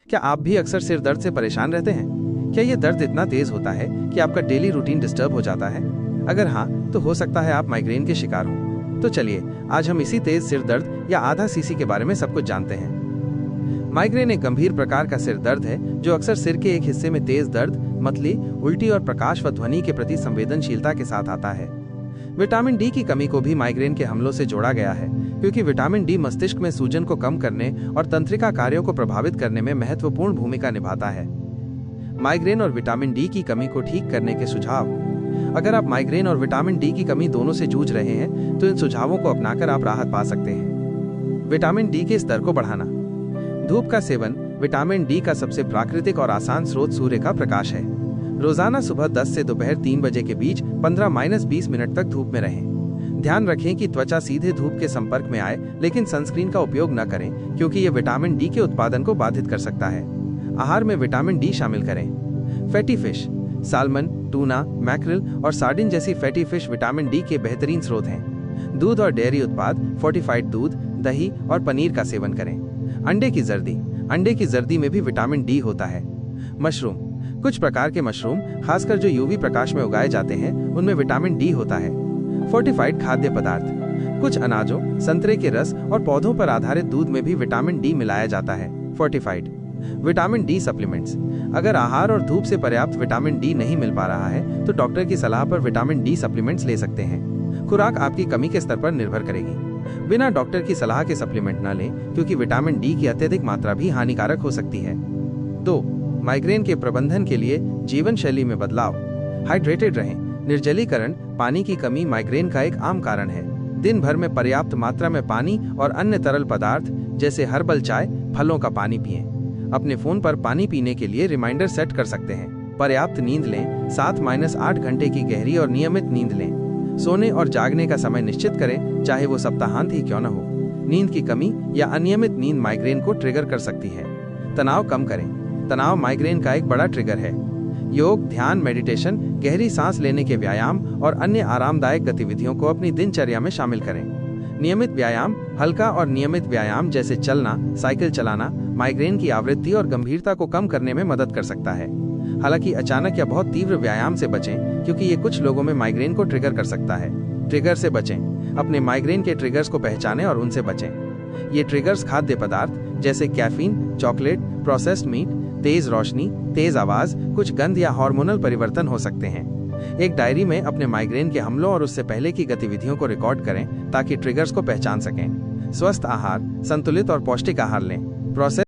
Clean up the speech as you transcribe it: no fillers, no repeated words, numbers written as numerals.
क्या आप भी अक्सर सिर दर्द से परेशान रहते हैं? क्या ये दर्द इतना तेज होता है कि आपका डेली रूटीन डिस्टर्ब हो जाता है? अगर हाँ, तो हो सकता है आप माइग्रेन के शिकार हो। तो चलिए, आज हम इसी तेज सिर दर्द या आधा सीसी के बारे में सब कुछ जानते हैं। माइग्रेन एक गंभीर प्रकार का सिर दर्द है जो अक्सर सिर के एक हिस्से में तेज दर्द, मतली, उल्टी और प्रकाश व ध्वनि के प्रति संवेदनशीलता के साथ आता है। विटामिन डी की कमी को भी माइग्रेन के हमलों से जोड़ा गया है, क्योंकि विटामिन डी मस्तिष्क में सूजन को कम करने और तंत्रिका कार्यों को प्रभावित करने में महत्वपूर्ण भूमिका निभाता है। माइग्रेन और विटामिन डी की कमी को ठीक करने के सुझाव। अगर आप माइग्रेन और विटामिन डी की कमी दोनों से जूझ रहे हैं, तो इन सुझावों को अपनाकर आप राहत पा सकते हैं। विटामिन डी के स्तर को बढ़ाना। धूप का सेवन। विटामिन डी का सबसे प्राकृतिक और आसान स्रोत सूर्य का प्रकाश है। रोजाना सुबह 10 से दोपहर 3 बजे के बीच 15-20 मिनट तक धूप में रहें। ध्यान रखें कि त्वचा सीधे धूप के संपर्क में आए, लेकिन सनस्क्रीन का उपयोग न करें, क्योंकि यह विटामिन डी के उत्पादन को बाधित कर सकता है। आहार में विटामिन डी शामिल करें। Fatty fish. साल्मन, टूना, मैक्रिल और सार्डिन जैसी फैटी फिश विटामिन डी के बेहतरीन स्रोत हैं। दूध और डेयरी उत्पाद, फोर्टिफाइड दूध, दही और पनीर का सेवन करें। अंडे की जर्दी। अंडे की जर्दी में भी विटामिन डी होता है। मशरूम। कुछ प्रकार के मशरूम, खासकर जो यूवी प्रकाश में उगाए जाते हैं, उनमें विटामिन डी होता है। फोर्टिफाइड खाद्य पदार्थ। कुछ अनाजों, संतरे के रस और पौधों पर आधारित दूध में भी विटामिन डी मिलाया जाता है। फोर्टिफाइड। Vitamin D supplements. अगर आहार और धूप से पर्याप्त विटामिन डी नहीं मिल पा रहा है, तो डॉक्टर की सलाह पर विटामिन डी सप्लीमेंट्स ले सकते हैं। खुराक आपकी कमी के स्तर पर निर्भर करेगी। बिना डॉक्टर की सलाह के सप्लीमेंट न लें, क्योंकि विटामिन डी की अत्यधिक मात्रा भी हानिकारक हो सकती है। 2. माइग्रेन के प्रबंधन के लिए जीवन शैली में बदलाव। हाइड्रेटेड रहें। निर्जलीकरण, पानी की कमी माइग्रेन का एक आम कारण है। दिन भर में पर्याप्त मात्रा में पानी और अन्य तरल पदार्थ जैसे हर्बल चाय, फलों का पानी पिएं। अपने फोन पर पानी पीने के लिए रिमाइंडर सेट कर सकते हैं। पर्याप्त नींद लें। 7-8 घंटे की गहरी और नियमित नींद लें। सोने और जागने का समय निश्चित करें, चाहे वो सप्ताहांत ही क्यों न हो। नींद की कमी या अनियमित नींद माइग्रेन को ट्रिगर कर सकती है। तनाव कम करें। तनाव माइग्रेन का एक बड़ा ट्रिगर है। योग, ध्यान, मेडिटेशन, गहरी सांस लेने के व्यायाम और अन्य आरामदायक गतिविधियों को अपनी दिनचर्या में शामिल करें। नियमित व्यायाम, हल्का और नियमित व्यायाम जैसे चलना, साइकिल चलाना माइग्रेन की आवृत्ति और गंभीरता को कम करने में मदद कर सकता है। हालांकि अचानक या बहुत तीव्र व्यायाम से बचें, क्योंकि ये कुछ लोगों में माइग्रेन को ट्रिगर कर सकता है। ट्रिगर से बचें। अपने माइग्रेन के ट्रिगर्स को पहचानें और उनसे बचें। ये ट्रिगर्स खाद्य पदार्थ जैसे कैफीन, चॉकलेट, प्रोसेस्ड मीट, तेज रोशनी, तेज आवाज, कुछ गंध या हार्मोनल परिवर्तन हो सकते हैं। एक डायरी में अपने माइग्रेन के हमलों और उससे पहले की गतिविधियों को रिकॉर्ड करें, ताकि ट्रिगर्स को पहचान सकें। स्वस्थ आहार। संतुलित और पौष्टिक आहार लें। प्रोसेस